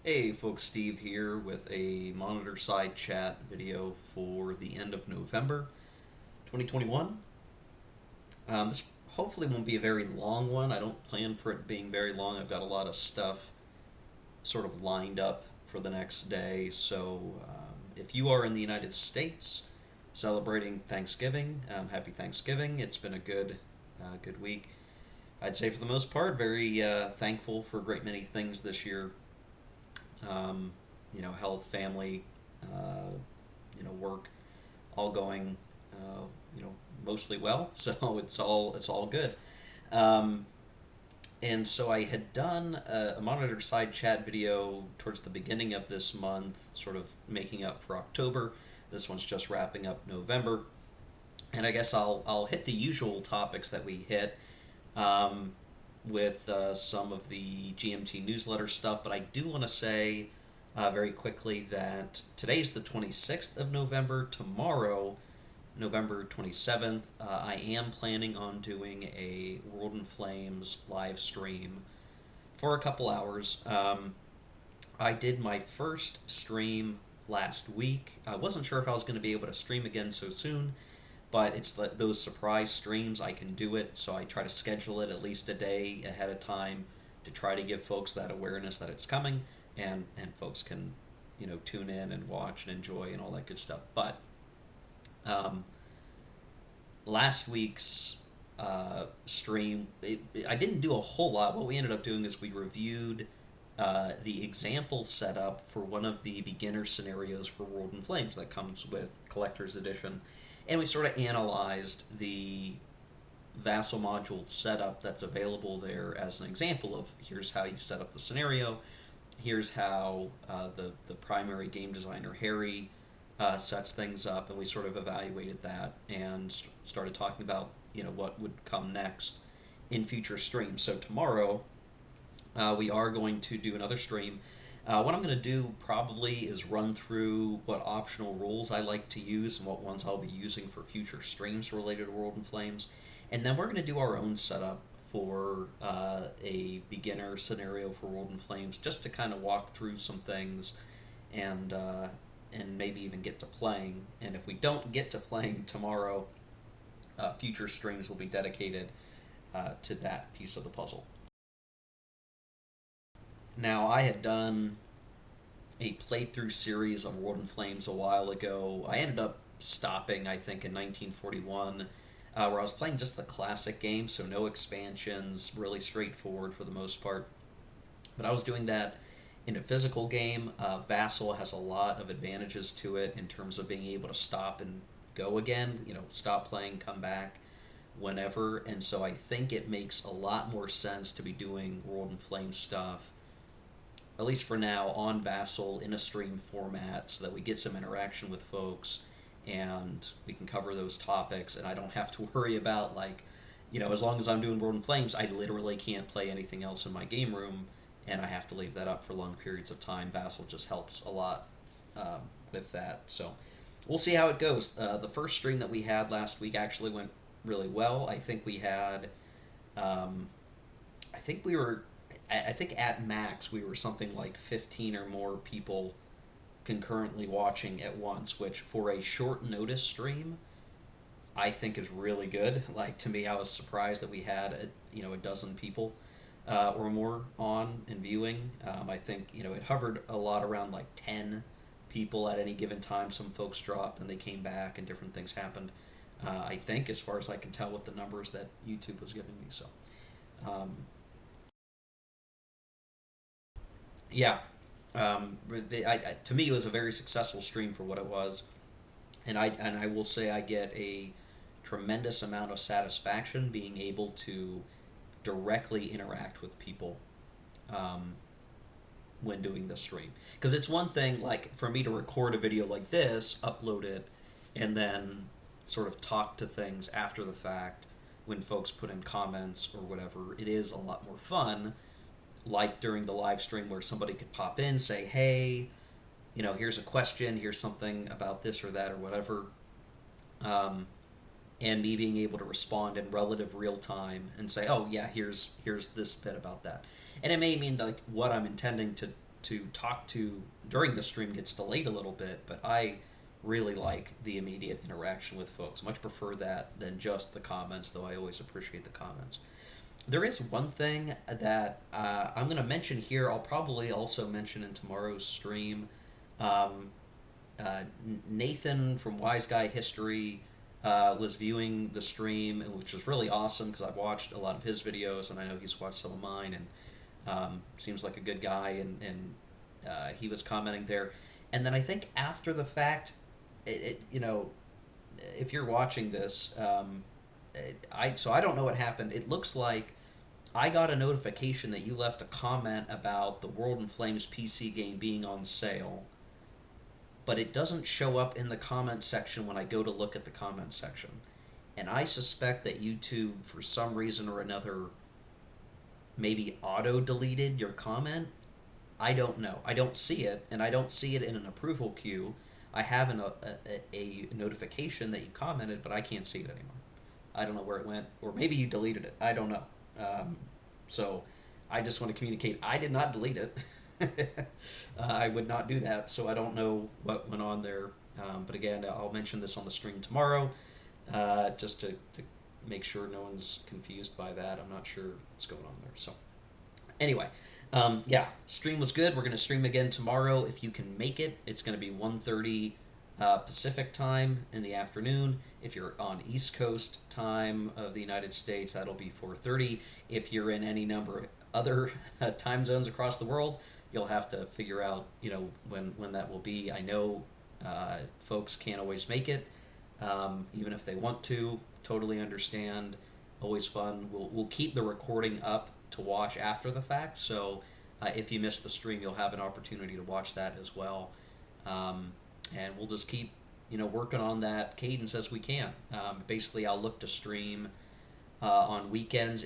Hey folks, Steve here with a monitor side chat video for the end of November 2021. This hopefully won't be a very long one. I don't plan for it being very long. I've got a lot of stuff sort of lined up for the next day. So if you are in the United States celebrating Thanksgiving, happy Thanksgiving. It's been a good week. I'd say for the most part, very thankful for a great many things this year. um, Health, family, uh, work, all going, uh, you know, mostly well. So it's all good. Um, and so I had done a monitor side chat video towards the beginning of this month, sort of making up for October. This one's just wrapping up November, and I guess I'll hit the usual topics that we hit. Um, with some of the GMT newsletter stuff, but I do want to say very quickly that today's the 26th of November. Tomorrow, November 27th, I am planning on doing a World in Flames live stream for a couple hours. I did my first stream last week. I wasn't sure if I was going to be able to stream again so soon, but it's those surprise streams. I can do it, so I try to schedule it at least a day ahead of time to try to give folks that awareness that it's coming, and folks can tune in and watch and enjoy and all that good stuff. But um, last week's stream, I didn't do a whole lot. What we ended up doing is we reviewed the example setup for one of the beginner scenarios for World in Flames that comes with Collector's Edition, and we sort of analyzed the Vassal module setup that's available there as an example of here's how you set up the scenario, here's how the primary game designer Harry sets things up, and we sort of evaluated that and started talking about what would come next in future streams. So tomorrow we are going to do another stream. What I'm going to do probably is run through what optional rules I like to use and what ones I'll be using for future streams related to World in Flames. And then we're going to do our own setup for a beginner scenario for World in Flames, just to kind of walk through some things and maybe even get to playing. And if we don't get to playing tomorrow, future streams will be dedicated to that piece of the puzzle. Now, I had done a playthrough series of World in Flames a while ago. I ended up stopping, I think, in 1941, where I was playing just the classic game, so no expansions, really straightforward for the most part. But I was doing that in a physical game. Vassal has a lot of advantages to it in terms of being able to stop and go again, stop playing, come back whenever. And so I think it makes a lot more sense to be doing World in Flames stuff, at least for now, on Vassal in a stream format so that we get some interaction with folks and we can cover those topics, and I don't have to worry about, like, as long as I'm doing World in Flames, I literally can't play anything else in my game room, and I have to leave that up for long periods of time. Vassal just helps a lot with that. So we'll see how it goes. The first stream that we had last week actually went really well. I think we had, I think we were I think at max we were something like 15 or more people concurrently watching at once, which for a short notice stream I think is really good. Like, to me, I was surprised that we had a dozen people or more on and viewing. I think it hovered a lot around like 10 people at any given time. Some folks dropped and they came back and different things happened. I think, as far as I can tell, with the numbers that YouTube was giving me. So um, yeah, to me, it was a very successful stream for what it was, and I will say I get a tremendous amount of satisfaction being able to directly interact with people um, when doing the stream. Because it's one thing, like, for me to record a video like this, upload it, and then sort of talk to things after the fact when folks put in comments or whatever. It is a lot more fun, like during the live stream, where somebody could pop in, say, hey, here's a question, here's something about this or that or whatever, um, and me being able to respond in relative real time and say, oh yeah, here's this bit about that, and it may mean like what I'm intending to talk to during the stream gets delayed a little bit, but I really like the immediate interaction with folks. Much prefer that than just the comments, though I always appreciate the comments. There is one thing that I'm going to mention here. I'll probably also mention in tomorrow's stream. Um, Nathan from Wise Guy History was viewing the stream, which was really awesome because I've watched a lot of his videos and I know he's watched some of mine, and seems like a good guy, and he was commenting there. And then I think after the fact, if you're watching this, I don't know what happened. It looks like I got a notification that you left a comment about the World in Flames PC game being on sale, but it doesn't show up in the comment section when I go to look at the comment section. And I suspect that YouTube, for some reason or another, maybe auto-deleted your comment. I don't know. I don't see it, and I don't see it in an approval queue. I have a notification that you commented, but I can't see it anymore. I don't know where it went, or maybe you deleted it. I don't know. So I just want to communicate I did not delete it. I would not do that, so I don't know what went on there. But again, I'll mention this on the stream tomorrow, just to make sure no one's confused by that. I'm not sure what's going on there. So anyway, yeah, stream was good. We're going to stream again tomorrow. If you can make it, it's going to be 1:30 Pacific time in the afternoon. If you're on East Coast time of the United States, that'll be 4:30. If you're in any number of other time zones across the world, you'll have to figure out, when that will be. I know folks can't always make it, even if they want to. Totally understand. Always fun. We'll keep the recording up to watch after the fact, so if you miss the stream, you'll have an opportunity to watch that as well. And we'll just keep, working on that cadence as we can. Basically, I'll look to stream on weekends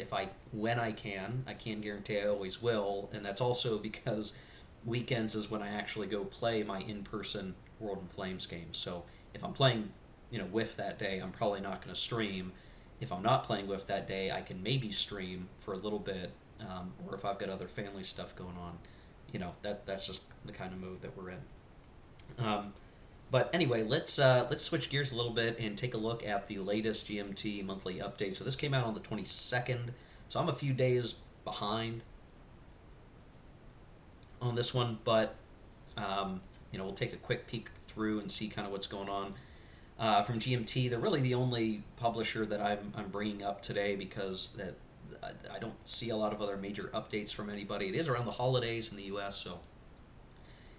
when I can. I can't guarantee I always will, and that's also because weekends is when I actually go play my in-person World in Flames games. So if I'm playing, WIF that day, I'm probably not going to stream. If I'm not playing WIF that day, I can maybe stream for a little bit, or if I've got other family stuff going on, that's just the kind of mode that we're in. But anyway, let's switch gears a little bit and take a look at the latest GMT monthly update. So this came out on the 22nd, so I'm a few days behind on this one, but we'll take a quick peek through and see kind of what's going on. From GMT, they're really the only publisher that I'm bringing up today because that I don't see a lot of other major updates from anybody. It is around the holidays in the U.S., so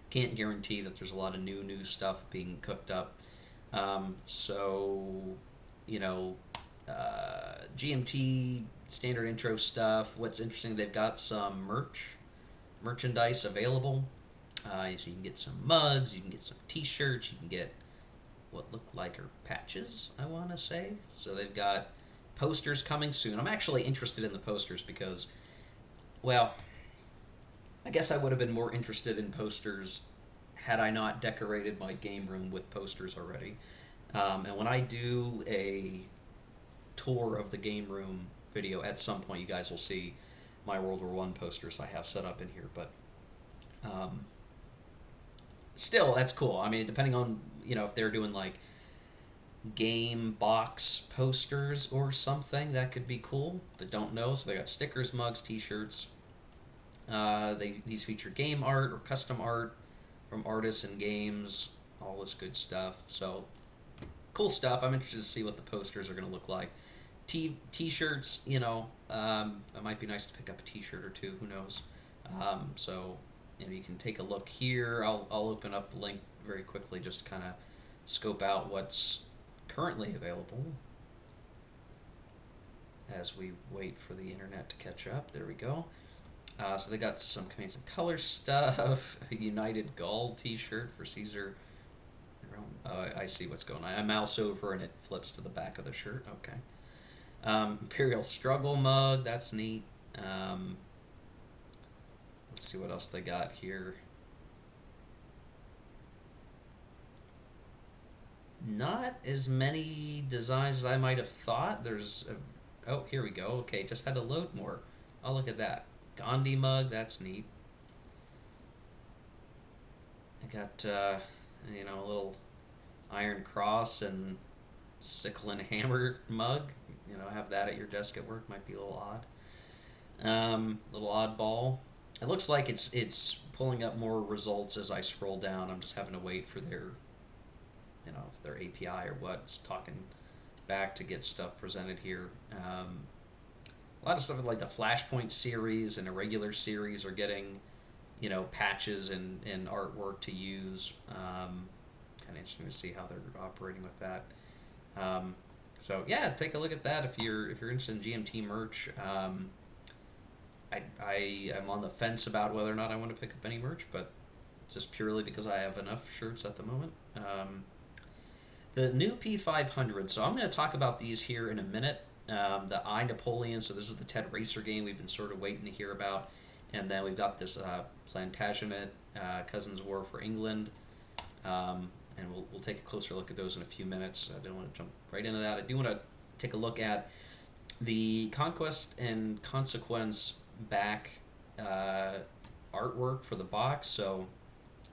can't guarantee that there's a lot of new stuff being cooked up. GMT standard intro stuff. What's interesting, they've got some merchandise available. So you can get some mugs, you can get some t-shirts, you can get what look like are patches, I want to say. So they've got posters coming soon. I'm actually interested in the posters because, well, I guess I would have been more interested in posters had I not decorated my game room with posters already. And when I do a tour of the game room video, at some point you guys will see my World War I posters I have set up in here. But still, that's cool. I mean, depending on, if they're doing like game box posters or something, that could be cool, but don't know. So they got stickers, mugs, t-shirts. These feature game art or custom art from artists and games, all this good stuff. So cool stuff. I'm interested to see what the posters are going to look like. T-shirts, it might be nice to pick up a t-shirt or two. Who knows? So you can take a look here. I'll open up the link very quickly just to kind of scope out what's currently available as we wait for the internet to catch up. There we go. So they got some Commands and Color stuff. A United Gaul t-shirt for Caesar. I see what's going on. I mouse over and it flips to the back of the shirt. Okay. Imperial Struggle mug. That's neat. Let's see what else they got here. Not as many designs as I might have thought. Oh, here we go. Okay, just had to load more. Oh, look at that. Gandhi mug, that's neat. got a little iron cross and sickle and hammer mug. Have that at your desk at work might be a little odd. Little oddball. It looks like it's pulling up more results as I scroll down. I'm just having to wait for their API or what's talking back to get stuff presented here. A lot of stuff like the Flashpoint series and a regular series are getting, patches and artwork to use. Kind of interesting to see how they're operating with that. So yeah, take a look at that if you're interested in GMT merch. I am on the fence about whether or not I want to pick up any merch, but just purely because I have enough shirts at the moment. The new P500. So I'm going to talk about these here in a minute. The I Napoleon. So this is the Ted Racer game we've been sort of waiting to hear about, and then we've got this Plantagenet Cousins War for England. And we'll take a closer look at those in a few minutes. I don't want to jump right into that. I do want to take a look at the Conquest and Consequence back artwork for the box. So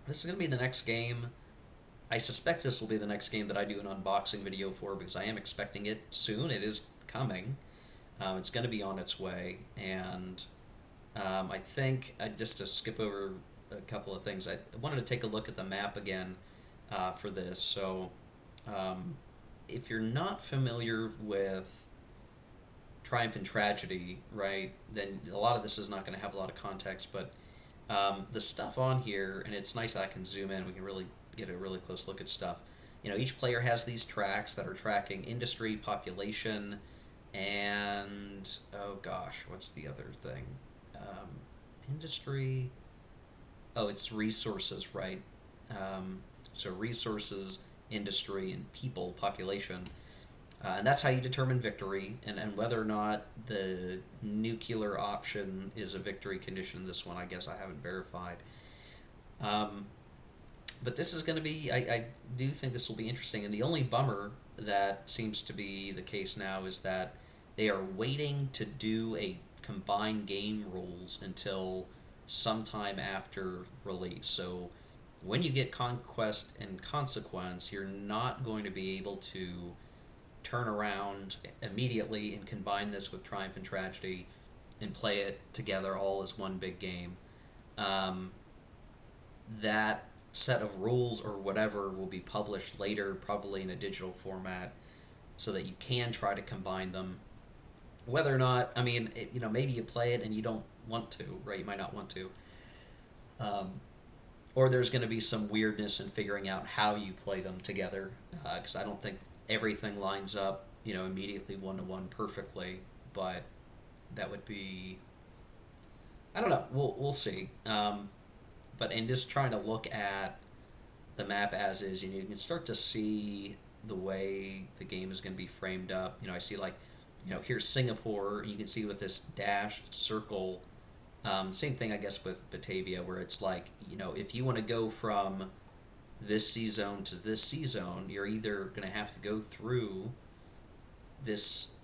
this is going to be the next game. I suspect this will be the next game that I do an unboxing video for because I am expecting it soon. It is coming. It's going to be on its way. And I think, just to skip over a couple of things, I wanted to take a look at the map again for this. So if you're not familiar with Triumph and Tragedy, right, then a lot of this is not going to have a lot of context, but the stuff on here, and it's nice that I can zoom in, we can really get a really close look at stuff. Each player has these tracks that are tracking industry, population, and, oh gosh, what's the other thing? Industry, it's resources, right? So resources, industry, and people, population. And that's how you determine victory, and whether or not the nuclear option is a victory condition in this one, I guess I haven't verified. But this is going to be, I do think this will be interesting, and the only bummer that seems to be the case now is that they are waiting to do a combined game rules until sometime after release. So when you get Conquest and Consequence, you're not going to be able to turn around immediately and combine this with Triumph and Tragedy and play it together all as one big game. That set of rules or whatever will be published later, probably in a digital format, so that you can try to combine them. Whether or not, maybe you play it and you don't want to, right? You might not want to. Or there's going to be some weirdness in figuring out how you play them together, because I don't think everything lines up, immediately one-to-one perfectly, but that would be, I don't know, we'll see. But in just trying to look at the map as is, you can start to see the way the game is going to be framed up. I see here's Singapore. You can see with this dashed circle. Same thing, I guess, with Batavia, where it's like, if you want to go from this sea zone to this sea zone, you're either going to have to go through this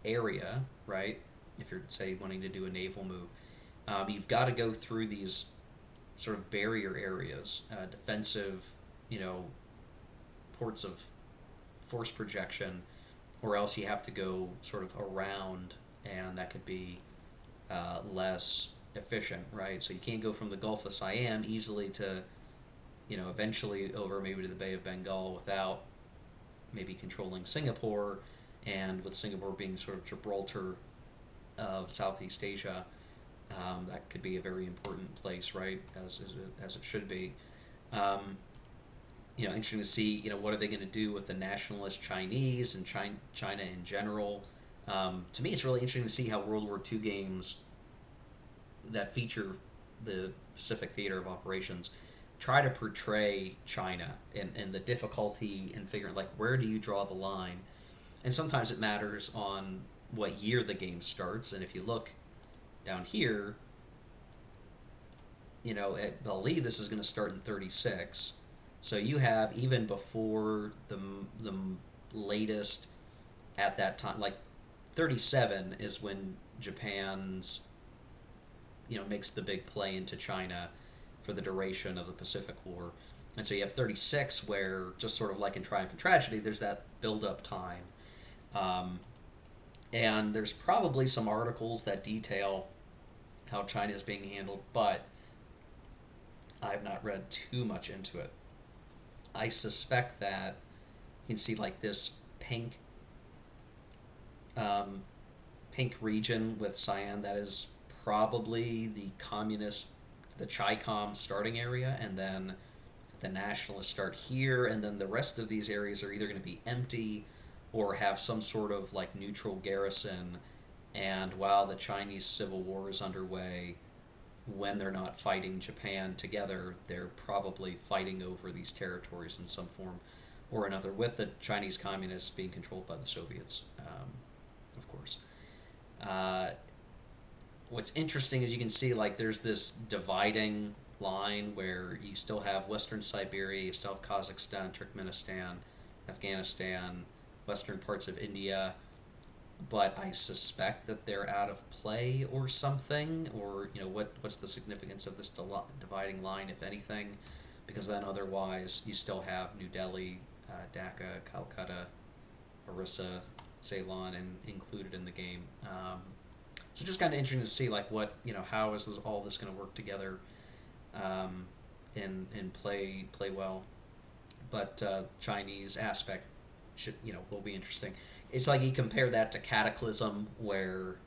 area, right? If you're, say, wanting to do a naval move, you've got to go through these sort of barrier areas, defensive, ports of force projection, or else you have to go sort of around, and that could be less efficient, right? So you can't go from the Gulf of Siam easily to, eventually over maybe to the Bay of Bengal without maybe controlling Singapore, and with Singapore being sort of Gibraltar of Southeast Asia, that could be a very important place, right, as it should be. Interesting to see, what are they going to do with the nationalist Chinese and China in general. To me, it's really interesting to see how World War II games that feature the Pacific Theater of Operations try to portray China and the difficulty in figuring, where do you draw the line? And sometimes it matters on what year the game starts, and if you look down here, I believe this is going to start in 36. So you have, even before the latest at that time, 37 is when Japan's, makes the big play into China for the duration of the Pacific War. And so you have 36 where, just sort of like in Triumph and Tragedy, there's that build-up time. Um, and there's probably some articles that detail how China is being handled, but I've not read too much into it. I suspect that you can see like this um, pink region with cyan, that is probably the communist, the Chi-Com starting area, and then the nationalists start here, and then the rest of these areas are either going to be empty or have some sort of like neutral garrison. And while the Chinese Civil War is underway, when they're not fighting Japan together, they're probably fighting over these territories in some form or another, with the Chinese communists being controlled by the Soviets, of course. Uh, what's interesting is you can see like there's this dividing line where you still have Western Siberia, you still have Kazakhstan, Turkmenistan, Afghanistan, western parts of India, but I suspect that they're out of play or something, or what's the significance of this dividing line, if anything, because then otherwise you still have New Delhi, Dhaka, Calcutta, Orissa, Ceylon, and included in the game. So just kind of interesting to see like how is all this going to work together, and play well, but Chinese aspect will be interesting. It's like you compare that to Cataclysm, where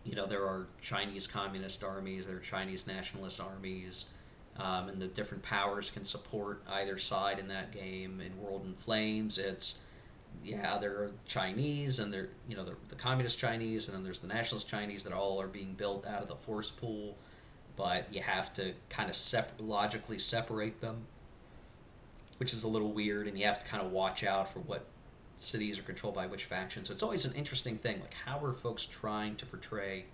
there are Chinese communist armies, there are Chinese nationalist armies, and the different powers can support either side in that game. In World in Flames, it's there are Chinese, and they're the communist Chinese, and then there's the nationalist Chinese that all are being built out of the force pool, but you have to kind of logically separate them, which is a little weird, and you have to kind of watch out for what cities are controlled by which faction. So it's always an interesting thing, like how are folks trying to portray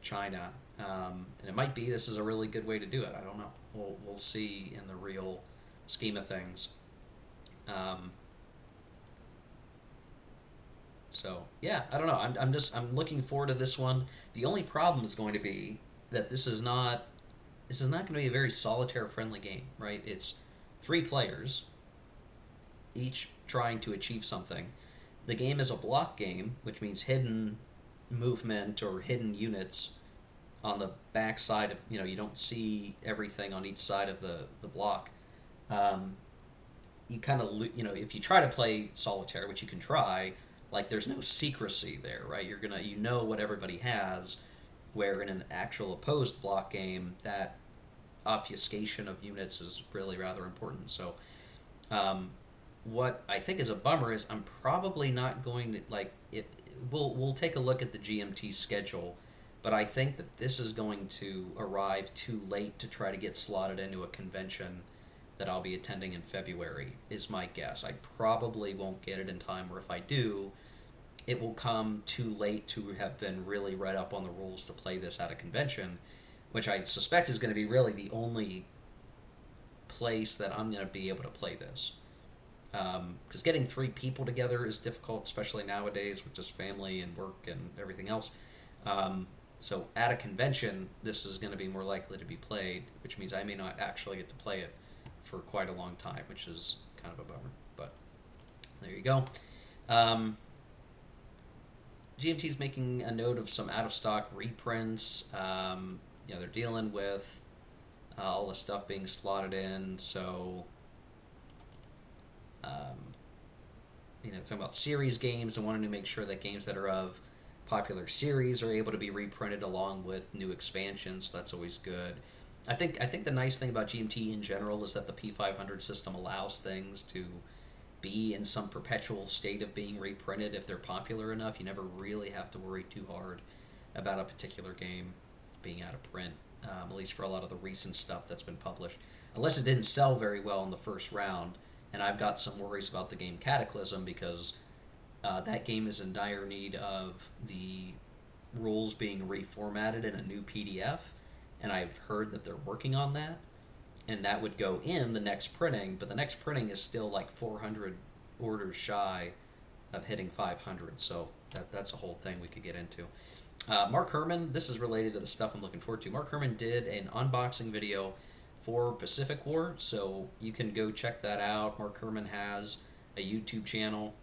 China? And it might be this is a really good way to do it. I don't know. We'll see in the real scheme of things. So yeah, I don't know. I'm looking forward to this one. The only problem is going to be that this is not going to be a very solitaire friendly game, right? It's 3 players, each trying to achieve something. The game is a block game, which means hidden movement or hidden units on the back side of, you don't see everything on each side of the block. You kind of, if you try to play solitaire, which you can try, like there's no secrecy there, right? You're gonna, what everybody has, where in an actual opposed block game, that obfuscation of units is really rather important. So, what I think is a bummer is I'm probably not going to like it. We'll take a look at the GMT schedule, but I think that this is going to arrive too late to try to get slotted into a convention that I'll be attending in February, is my guess. I probably won't get it in time, or if I do, it will come too late to have been really read up on the rules to play this at a convention, which I suspect is going to be really the only place that I'm going to be able to play this. Because getting 3 people together is difficult, especially nowadays with just family and work and everything else. So at a convention, this is going to be more likely to be played, which means I may not actually get to play it for quite a long time, which is kind of a bummer. But there you go. GMT's making a note of some out-of-stock reprints. They're dealing with all the stuff being slotted in, so talking about series games and wanting to make sure that games that are of popular series are able to be reprinted along with new expansions. So that's always good. I think the nice thing about GMT in general is that the P500 system allows things to be in some perpetual state of being reprinted if they're popular enough. You never really have to worry too hard about a particular game being out of print, at least for a lot of the recent stuff that's been published, unless it didn't sell very well in the first round. And I've got some worries about the game Cataclysm, because that game is in dire need of the rules being reformatted in a new PDF, and I've heard that they're working on that, and that would go in the next printing, but the next printing is still like 400 orders shy of hitting 500, so that's a whole thing we could get into. Mark Herman, this is related to the stuff I'm looking forward to. Mark Herman did an unboxing video for Pacific War, so you can go check that out. Mark Herman has a YouTube channel.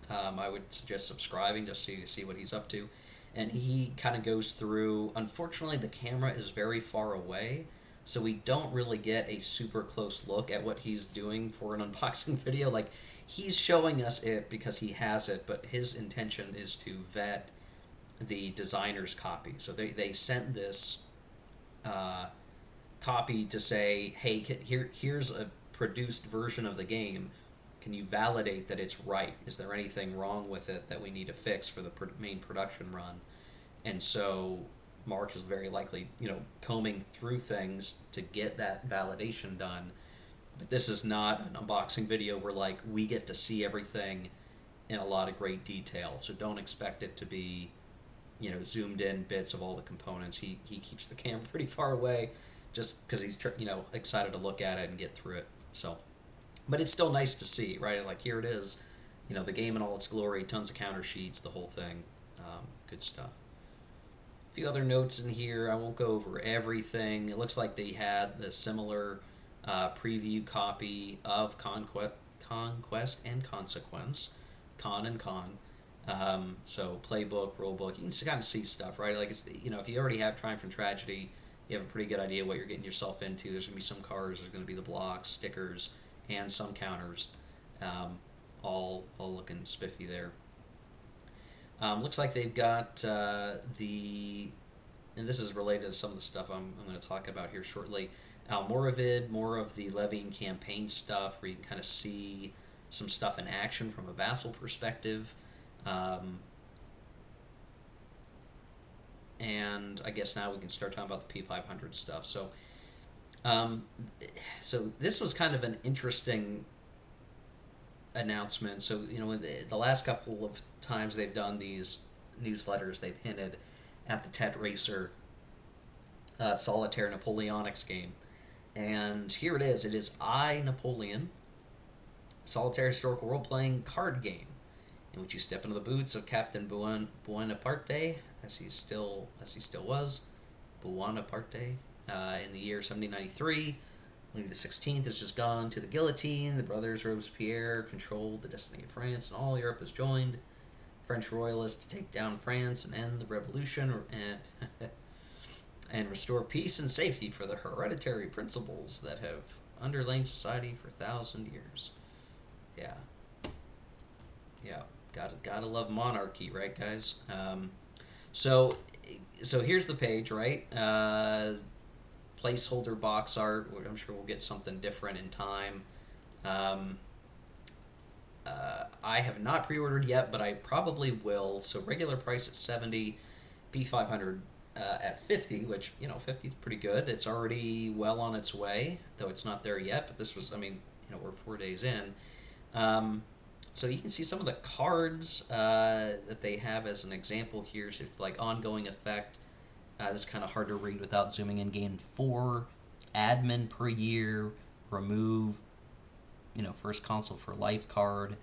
I would suggest subscribing just so you see what he's up to. And he kind of goes through, unfortunately, the camera is very far away, so we don't really get a super close look at what he's doing for an unboxing video. Like, he's showing us it because he has it, but his intention is to vet the designer's copy. So they sent this copy to say, hey, here's a produced version of the game. Can you validate that it's right? Is there anything wrong with it that we need to fix for the main production run? And so Mark is very likely, combing through things to get that validation done. But this is not an unboxing video where, like, we get to see everything in a lot of great detail. So don't expect it to be, zoomed in bits of all the components. He keeps the camera pretty far away just because he's, excited to look at it and get through it. So, but it's still nice to see, right? Like, here it is, the game in all its glory, tons of counter sheets, the whole thing. Good stuff. A few other notes in here. I won't go over everything. It looks like they had the similar preview copy of Conquest and Consequence, Con and Con. So playbook, rulebook, you can kind of see stuff, right? Like, it's, if you already have Triumph and Tragedy, you have a pretty good idea what you're getting yourself into. There's going to be some cards, there's going to be the blocks, stickers, and some counters, all looking spiffy there. Looks like they've got and this is related to some of the stuff I'm going to talk about here shortly. More of the levying campaign stuff, where you can kind of see some stuff in action from a vassal perspective. And I guess now we can start talking about the P500 stuff. So, so this was kind of an interesting announcement. So, the last couple of times they've done these newsletters, they've hinted at the Tet Racer Solitaire Napoleonics game. And here it is. It is I, Napoleon, solitaire historical role-playing card game, in which you step into the boots of Captain Buonaparte, as he still was, Buonaparte, in the year 1793. Louis XVI has just gone to the guillotine. The brothers Robespierre control the destiny of France, and all Europe has joined French royalists to take down France and end the revolution, and restore peace and safety for the hereditary principles that have underlain society for 1,000 years. Yeah. Gotta love monarchy, right, guys? So here's the page, right? Placeholder box art. I'm sure we'll get something different in time. I have not pre-ordered yet, but I probably will. So regular price at $70, P500 at $50, which 50 is pretty good. It's already well on its way, though it's not there yet. But this was, we're 4 days in. So you can see some of the cards that they have as an example here. So it's like ongoing effect. This is kind of hard to read without zooming in. Gain 4 admin per year. Remove, first console for life card.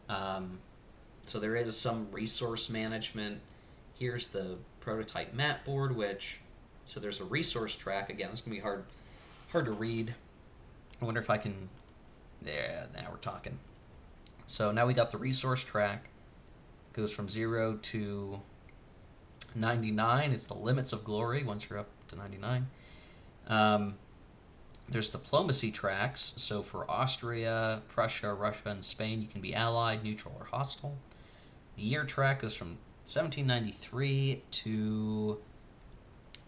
So there is some resource management. Here's the prototype map board, so there's a resource track. Again, it's going to be hard to read. I wonder if I can, there, now we're talking. So now we got the resource track. It goes from 0 to 99. It's the limits of glory once you're up to 99. There's diplomacy tracks. So for Austria, Prussia, Russia, and Spain, you can be allied, neutral, or hostile. The year track goes from 1793 to,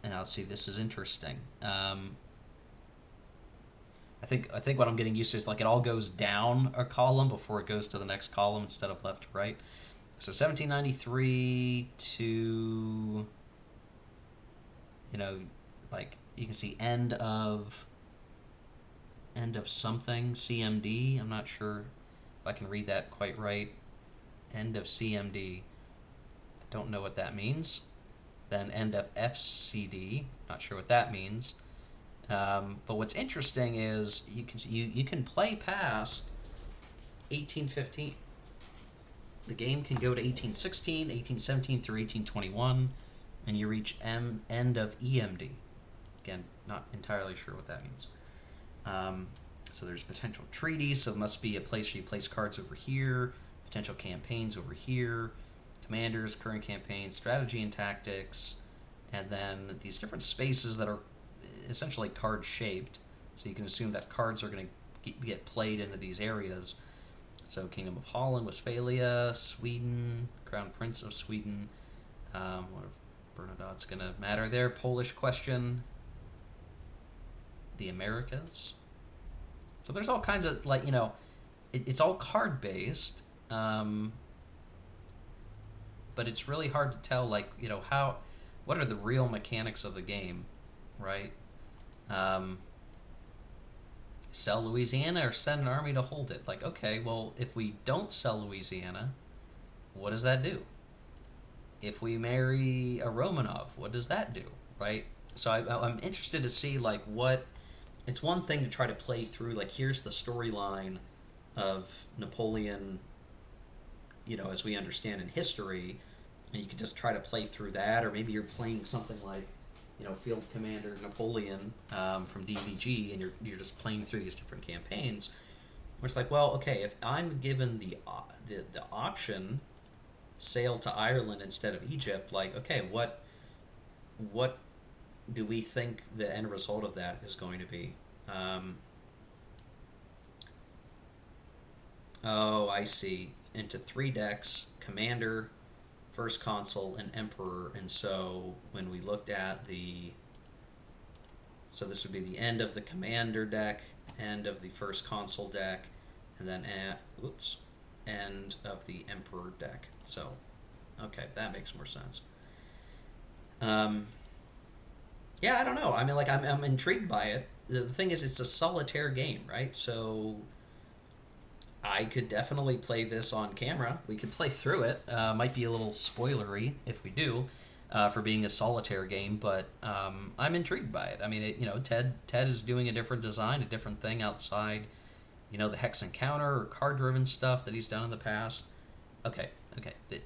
and let's see, this is interesting. I think what I'm getting used to is, like, it all goes down a column before it goes to the next column instead of left to right. So 1793 to, like, you can see end of something, CMD. I'm not sure if I can read that quite right. End of CMD. I don't know what that means. Then end of FCD. Not sure what that means. But what's interesting is you can play past 1815. The game can go to 1816, 1817 through 1821, and you reach end of EMD. Again, not entirely sure what that means. Um, so there's potential treaties, so it must be a place where you place cards over here, potential campaigns over here, commanders, current campaigns, strategy and tactics, and then these different spaces that are essentially card shaped. So you can assume that cards are going to get played into these areas. So Kingdom of Holland, Westphalia, Sweden, Crown Prince of Sweden. What if Bernadotte's going to matter there? Polish question. The Americas. So there's all kinds of, like, it's all card based, but it's really hard to tell, like, what are the real mechanics of the game, right? Um, Sell Louisiana or send an army to hold it. Like, okay, well, if we don't sell Louisiana, what does that do? If we marry a Romanov, what does that do, right? So I'm interested to see, like, what. It's one thing to try to play through, like, here's the storyline of Napoleon, as we understand in history, and you can just try to play through that, or maybe you're playing something like, Field Commander Napoleon from DVG, and you're just playing through these different campaigns. Where it's like, well, okay, if I'm given the option, sail to Ireland instead of Egypt, like, okay, what do we think the end result of that is going to be? Oh, I see. Into 3 decks, Commander, First Consul, and Emperor. And so when we looked at so this would be the end of the Commander deck, end of the First Consul deck, and then end of the Emperor deck. So, okay, that makes more sense. Yeah, I don't know. I mean, like, I'm intrigued by it. The thing is, it's a solitaire game, right? So I could definitely play this on camera. We could play through it. Might be a little spoilery if we do, for being a solitaire game, but I'm intrigued by it. I mean, Ted is doing a different design, a different thing outside, the hex encounter or card-driven stuff that he's done in the past. Okay.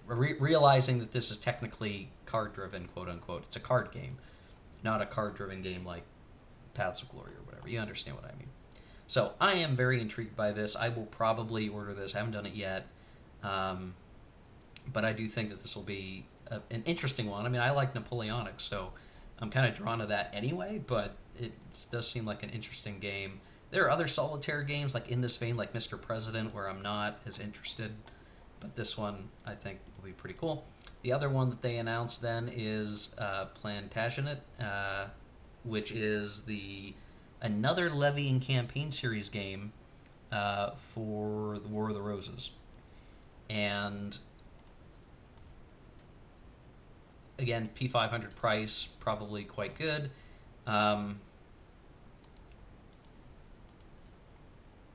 Realizing that this is technically card-driven, quote unquote, it's a card game, not a card-driven game like Paths of Glory or whatever. You understand what I mean. So I am very intrigued by this. I will probably order this. I haven't done it yet. But I do think that this will be an interesting one. I mean, I like Napoleonic, so I'm kind of drawn to that anyway, but it does seem like an interesting game. There are other solitaire games like in this vein, like Mr. President, where I'm not as interested, but this one I think will be pretty cool. The other one that they announced then is Plantagenet, which is another Levy and Campaign series game for the War of the Roses. And again, P500 price, probably quite good.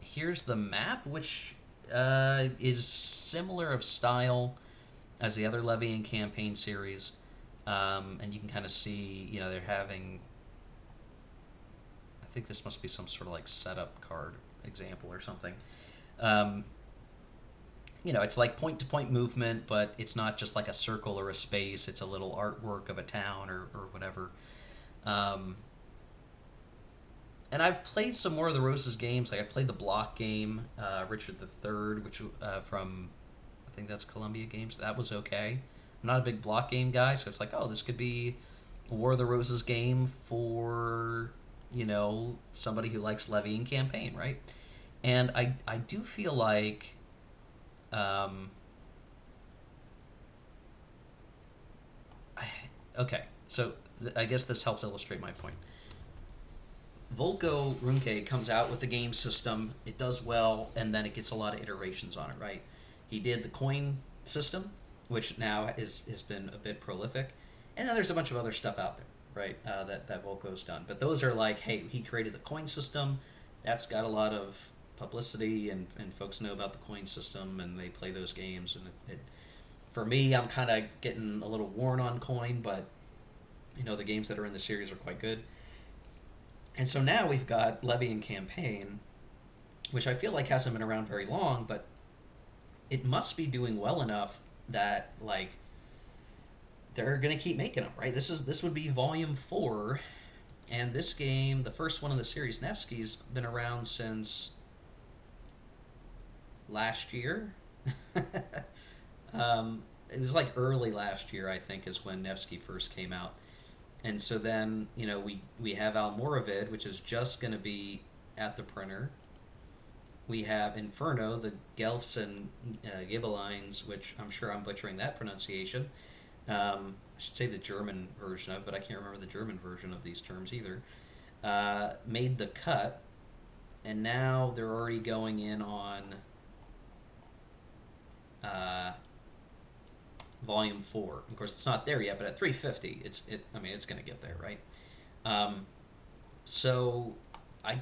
Here's the map, which is similar of style as the other Levy and Campaign series. And you can kind of see, they're having... I think this must be some sort of like setup card example or something. It's like point-to-point movement, but it's not just like a circle or a space. It's a little artwork of a town or whatever. And I've played some more of the Roses games. Like I played the block game, Richard III, which from, I think that's Columbia Games. That was okay. I'm not a big block game guy, so it's like, oh, this could be a War of the Roses game for, somebody who likes Levy and Campaign, right? And I do feel like... okay, so I guess this helps illustrate my point. Volko Runke comes out with a game system, it does well, and then it gets a lot of iterations on it, right? He did the coin system, which now has been a bit prolific, and then there's a bunch of other stuff out there, right, that Volko's done. But those are like, hey, he created the coin system, that's got a lot of publicity, and folks know about the coin system, and they play those games, and for me, I'm kind of getting a little worn on coin, but, the games that are in the series are quite good. And so now we've got Levy and Campaign, which I feel like hasn't been around very long, but it must be doing well enough that, like, they're going to keep making them, right? This would be volume 4, And this game, the first one in the series, Nevsky's been around since last year. It was like early last year, I think, is when Nevsky first came out. And so then, we have Almoravid, which is just going to be at the printer. We have Inferno, the Gelfs and Ghibellines, which I'm sure I'm butchering that pronunciation. I should say the German version of, but I can't remember the German version of these terms either. Made the cut, and now they're already going in on uh, Volume 4. Of course, it's not there yet, but at 350, it's going to get there, right? Um, so I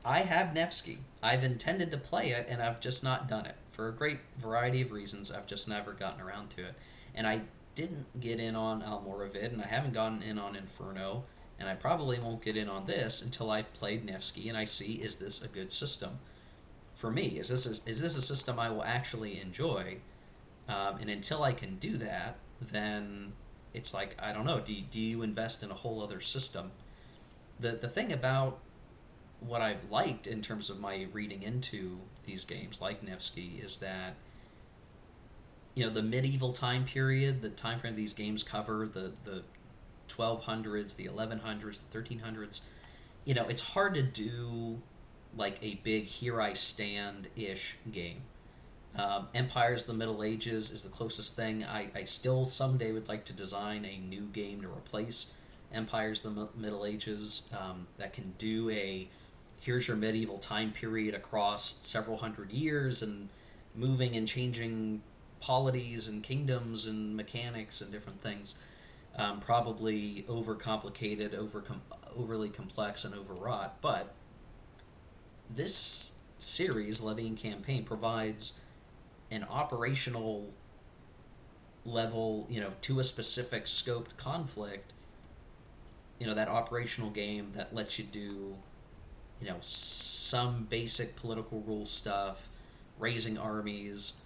I have Nevsky. I've intended to play it, and I've just not done it for a great variety of reasons. I've just never gotten around to it, and I didn't get in on Almoravid, and I haven't gotten in on Inferno, and I probably won't get in on this until I've played Nevsky and I see, is this a good system for me? Is this a system I will actually enjoy? And until I can do that, then it's like, I don't know. Do you invest in a whole other system? The thing about what I've liked in terms of my reading into these games like Nevsky is that the medieval time period, the time frame these games cover, the 1200s, the 1100s, the 1300s, it's hard to do like a big Here I Stand ish game. Empires of the Middle Ages is the closest thing. I still someday would like to design a new game to replace Empires of the Middle Ages that can do a here's your medieval time period across several hundred years and moving and changing polities and kingdoms and mechanics and different things. Probably overcomplicated, overly complex, and overwrought. But this series, Levying Campaign, provides an operational level, to a specific scoped conflict, that operational game that lets you do, some basic political rule stuff, raising armies,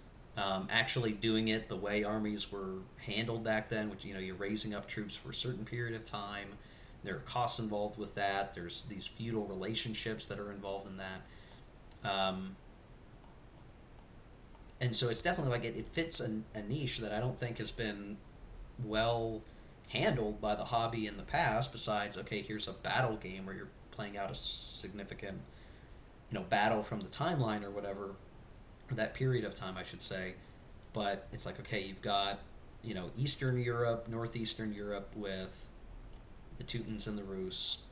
actually doing it the way armies were handled back then, which, you're raising up troops for a certain period of time. There are costs involved with that. There's these feudal relationships that are involved in that. And so it's definitely like it fits a niche that I don't think has been well handled by the hobby in the past, besides, okay, here's a battle game where you're playing out a significant, battle from the timeline or whatever, or that period of time, I should say. But it's like, okay, you've got, Eastern Europe, Northeastern Europe with the Teutons and the Rus.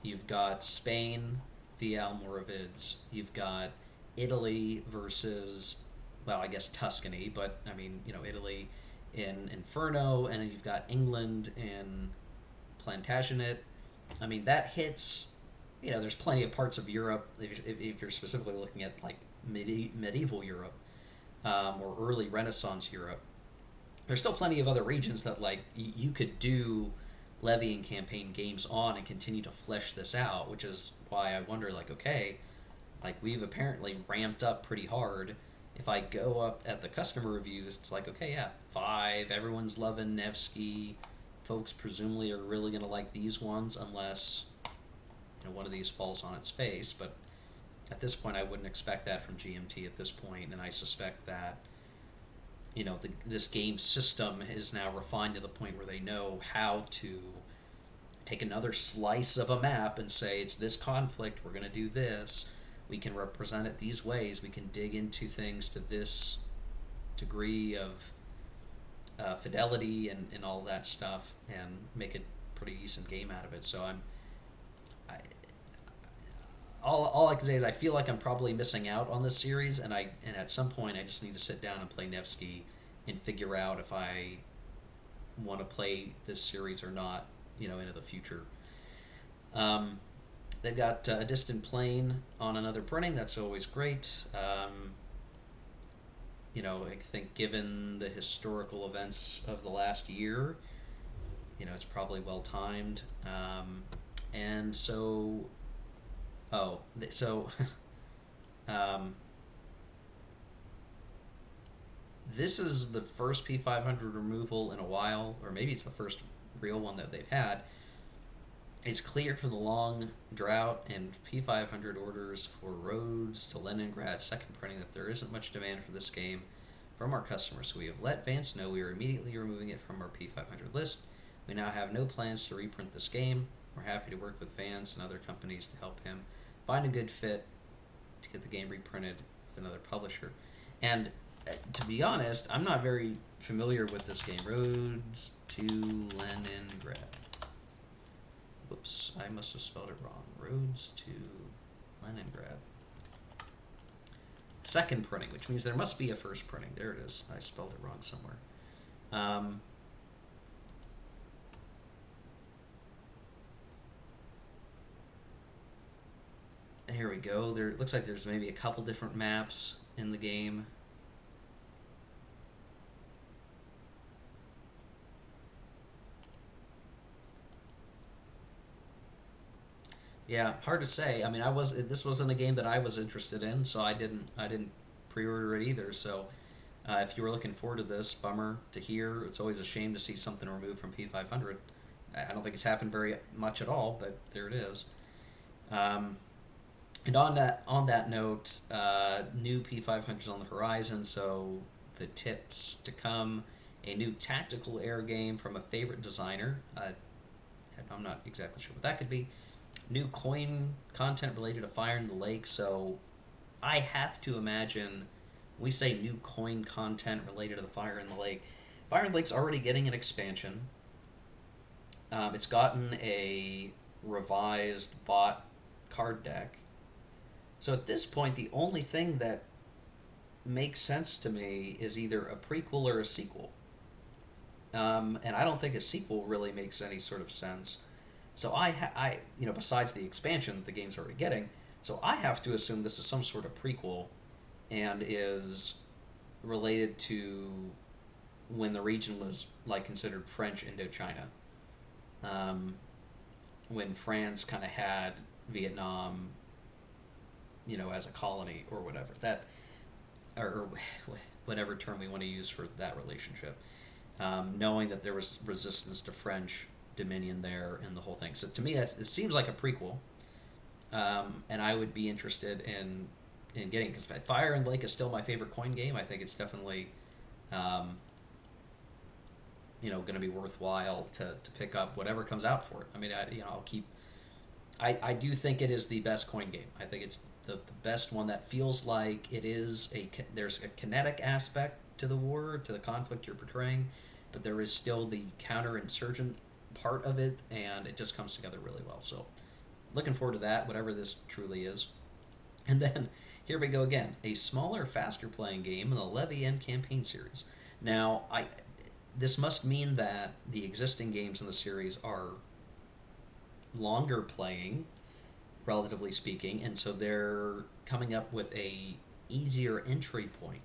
You've got Spain via Almoravids. You've got Italy versus, well, I guess Tuscany, but I mean, Italy in Inferno, and then you've got England in Plantagenet. I mean, that hits, there's plenty of parts of Europe, if you're specifically looking at like medieval Europe, or early Renaissance Europe. There's still plenty of other regions that like you could do Levying Campaign games on and continue to flesh this out, which is why I wonder, like, okay, like we've apparently ramped up pretty hard. If I go up at the customer reviews, it's like, okay, yeah, 5, everyone's loving Nevsky. Folks presumably are really going to like these ones unless, one of these falls on its face. But at this point, I wouldn't expect that from GMT at this point, and I suspect that, this game system is now refined to the point where they know how to take another slice of a map and say, it's this conflict, we're going to do this. We can represent it these ways. We can dig into things to this degree of fidelity and all that stuff and make a pretty decent game out of it. So I all I can say is I feel like I'm probably missing out on this series, and at some point I just need to sit down and play Nevsky and figure out if I want to play this series or not, into the future. They've got A Distant Plane on another printing. That's always great. I think given the historical events of the last year, it's probably well timed. And so, this is the first P500 removal in a while, or maybe it's the first real one that they've had. It's clear from the long drought and P500 orders for roads to Leningrad second printing that there isn't much demand for this game from our customers, so we have let Vance know we are immediately removing it from our P500 list. We now have no plans to reprint this game. We're happy to work with Vance and other companies to help him find a good fit to get the game reprinted with another publisher. And to be honest, I'm not very familiar with this game. Roads to Leningrad. Whoops, I must have spelled it wrong. Roads to Leningrad. Second printing, which means there must be a first printing. There it is. I spelled it wrong somewhere. Um, here we go. There looks like there's maybe a couple different maps in the game. Yeah, hard to say. I mean, this wasn't a game that I was interested in, so I didn't pre-order it either. So, if you were looking forward to this, bummer to hear. It's always a shame to see something removed from P500. I don't think it's happened very much at all, but there it is. Um, and on that note, new P500s on the horizon. So the tips to come: a new tactical air game from a favorite designer. I'm not exactly sure what that could be. New coin content related to Fire in the Lake. So I have to imagine we say new coin content related to the Fire in the Lake. Fire in the Lake's already getting an expansion. It's gotten a revised bot card deck. So at this point, the only thing that makes sense to me is either a prequel or a sequel. And I don't think a sequel really makes any sort of sense. So besides the expansion that the game's already getting, so I have to assume this is some sort of prequel, and is related to when the region was like considered French Indochina, um, when France kind of had Vietnam, as a colony or whatever or whatever term we want to use for that relationship. Knowing that there was resistance to French dominion there and the whole thing. So to me, it seems like a prequel, and I would be interested in getting, because Fire and Lake is still my favorite coin game. I think it's definitely, going to be worthwhile to pick up whatever comes out for it. I mean, I'll keep. I do think it is the best coin game. I think it's the best one that feels like it is there's a kinetic aspect to the war, to the conflict you're portraying, but there is still the counterinsurgent part of it, and it just comes together really well. So, looking forward to that, whatever this truly is. And then, here we go again, a smaller, faster playing game in the Levy and Campaign series. Now, this must mean that the existing games in the series are longer playing, relatively speaking, and so they're coming up with a easier entry point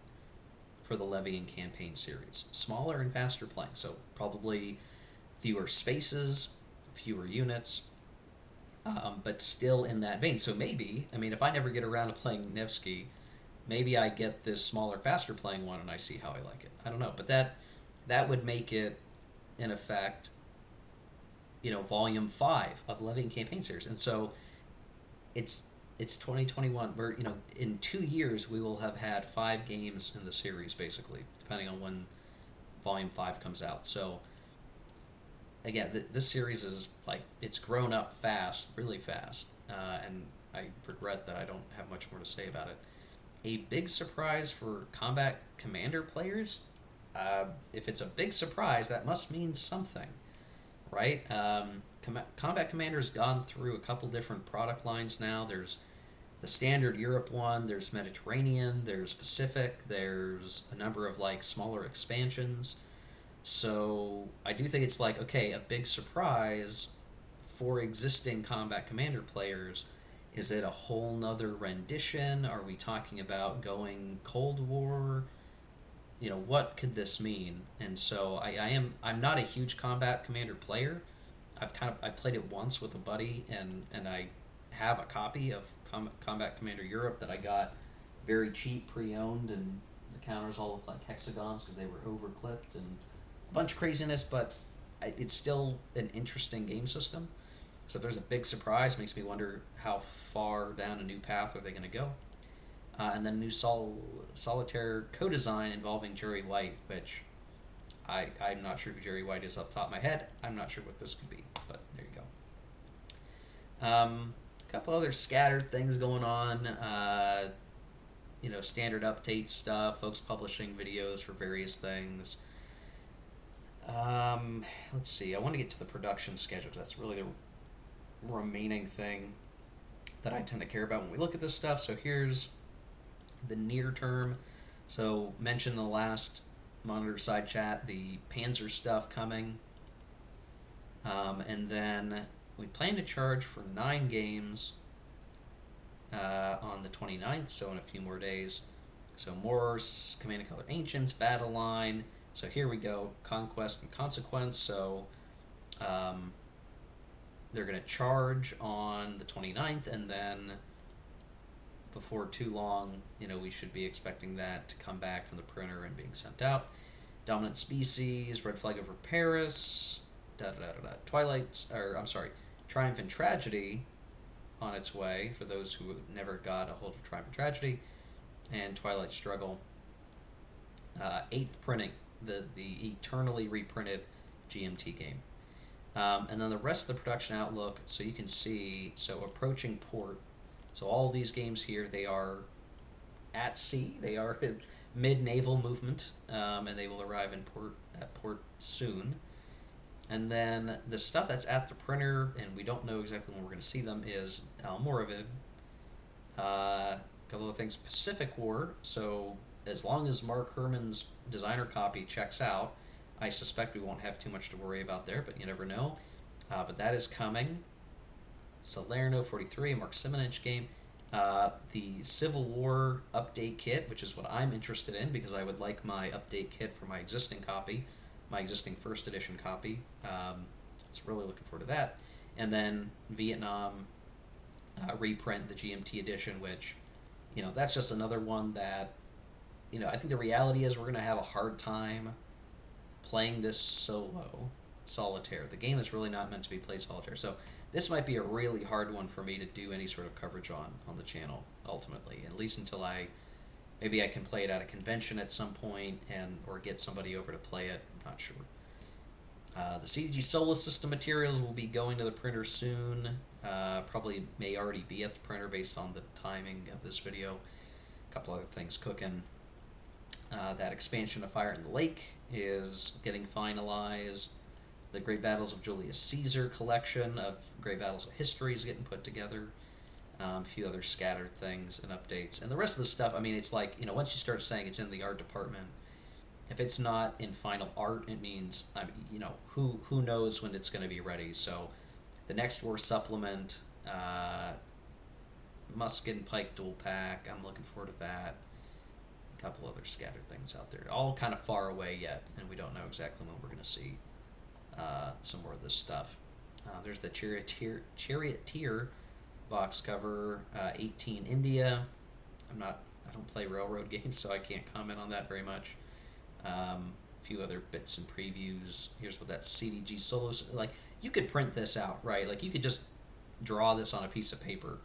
for the Levy and Campaign series. Smaller and faster playing, so probably fewer spaces, fewer units, but still in that vein. So maybe, if I never get around to playing Nevsky, maybe I get this smaller, faster playing one and I see how I like it. I don't know, but that would make it, in effect, volume 5 of the Levy and Campaign series. And so it's 2021. We're, in 2 years we will have had 5 games in the series, basically, depending on when volume 5 comes out. So again, this series is it's grown up fast, really fast, and I regret that I don't have much more to say about it. A big surprise for Combat Commander players. If it's a big surprise, that must mean something, right? Combat Commander's gone through a couple different product lines now. There's the standard Europe one, there's Mediterranean, there's Pacific, there's a number of smaller expansions. So I do think it's okay, a big surprise for existing Combat Commander players. Is it a whole nother rendition? Are we talking about going Cold War? What could this mean? And so I'm not a huge Combat Commander player. I played it once with a buddy, and I have a copy of Combat Commander Europe that I got very cheap pre-owned, and the counters all look like hexagons because they were over clipped and a bunch of craziness, but it's still an interesting game system. So if there's a big surprise, it makes me wonder how far down a new path are they going to go. And then new solitaire co-design involving Jerry White, which I'm not sure who Jerry White is off the top of my head. I'm not sure what this could be, but there you go. A couple other scattered things going on. Standard update stuff, folks publishing videos for various things. Let's see, I want to get to the production schedule. That's really the remaining thing that I tend to care about when we look at this stuff. So here's the near term. So mentioned in the last monitor side chat, the Panzer stuff coming. And then we plan to charge for 9 games on the 29th, so in a few more days. So more Command & Color Ancients, Battle Line. So here we go, Conquest and Consequence. So they're going to charge on the 29th, and then before too long, we should be expecting that to come back from the printer and being sent out. Dominant Species, Red Flag over Paris, Triumph and Tragedy on its way for those who never got a hold of Triumph and Tragedy, and Twilight Struggle. 8th printing, the eternally reprinted GMT game. And then the rest of the production outlook, so you can see, approaching port. So all these games here, they are at sea, they are in mid-naval movement, and they will arrive at port soon. And then the stuff that's at the printer, and we don't know exactly when we're going to see them, is Almoravid. A couple of things, Pacific War. So as long as Mark Herman's designer copy checks out, I suspect we won't have too much to worry about there, but you never know. But that is coming. Salerno 43, a Mark Simonich game. The Civil War update kit, which is what I'm interested in because I would like my update kit for my existing copy, my existing first edition copy. So really looking forward to that. And then Vietnam reprint, the GMT edition, which, that's just another one that, I think the reality is we're going to have a hard time playing this solitaire. The game is really not meant to be played solitaire. So this might be a really hard one for me to do any sort of coverage on the channel, ultimately, at least until maybe I can play it at a convention at some point or get somebody over to play it. I'm not sure. The CDG Solar System materials will be going to the printer soon. Probably may already be at the printer based on the timing of this video. A couple other things cooking. That expansion of Fire in the Lake is getting finalized. The Great Battles of Julius Caesar collection of Great Battles of History is getting put together. A few other scattered things and updates. And the rest of the stuff, it's like, once you start saying it's in the art department, if it's not in final art, it means, who knows when it's going to be ready. So the Next War supplement, Musket and Pike dual pack, I'm looking forward to that. A couple other scattered things out there. All kind of far away yet, and we don't know exactly when we're going to see some more of this stuff. There's the Charioteer box cover, 18 India. I don't play railroad games, so I can't comment on that very much. A few other bits and previews. Here's what that CDG Solo, you could print this out, right? Like you could just draw this on a piece of paper,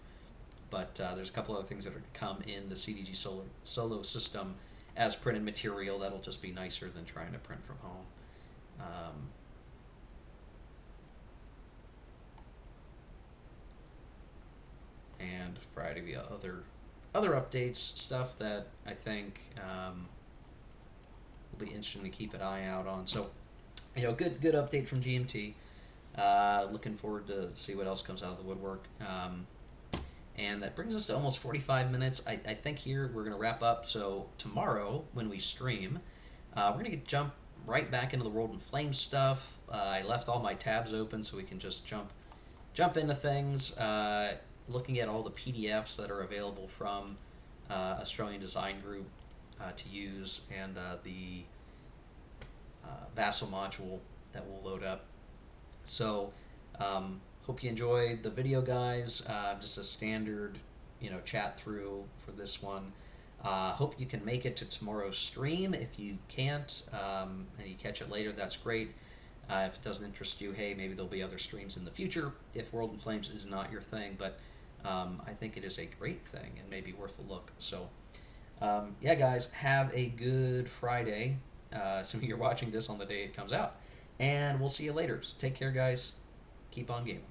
but there's a couple other things that are to come in the CDG Solo system as printed material that'll just be nicer than trying to print from home. And a variety of other updates, stuff that I think will be interesting to keep an eye out on. So, good update from GMT. Looking forward to see what else comes out of the woodwork. And that brings us to almost 45 minutes. I think here we're going to wrap up. So tomorrow when we stream, we're going to jump right back into the World in Flames stuff. I left all my tabs open so we can just jump into things. Looking at all the PDFs that are available from Australian Design Group to use, and the Vassal module that will load up. So hope you enjoyed the video, guys. Just a standard chat through for this one. Hope you can make it to tomorrow's stream. If you can't and you catch it later, that's great. If it doesn't interest you, hey, maybe there'll be other streams in the future if World in Flames is not your thing, but I think it is a great thing and maybe worth a look. So, yeah, guys, have a good Friday. Assuming you're watching this on the day it comes out. And we'll see you later. So take care, guys. Keep on gaming.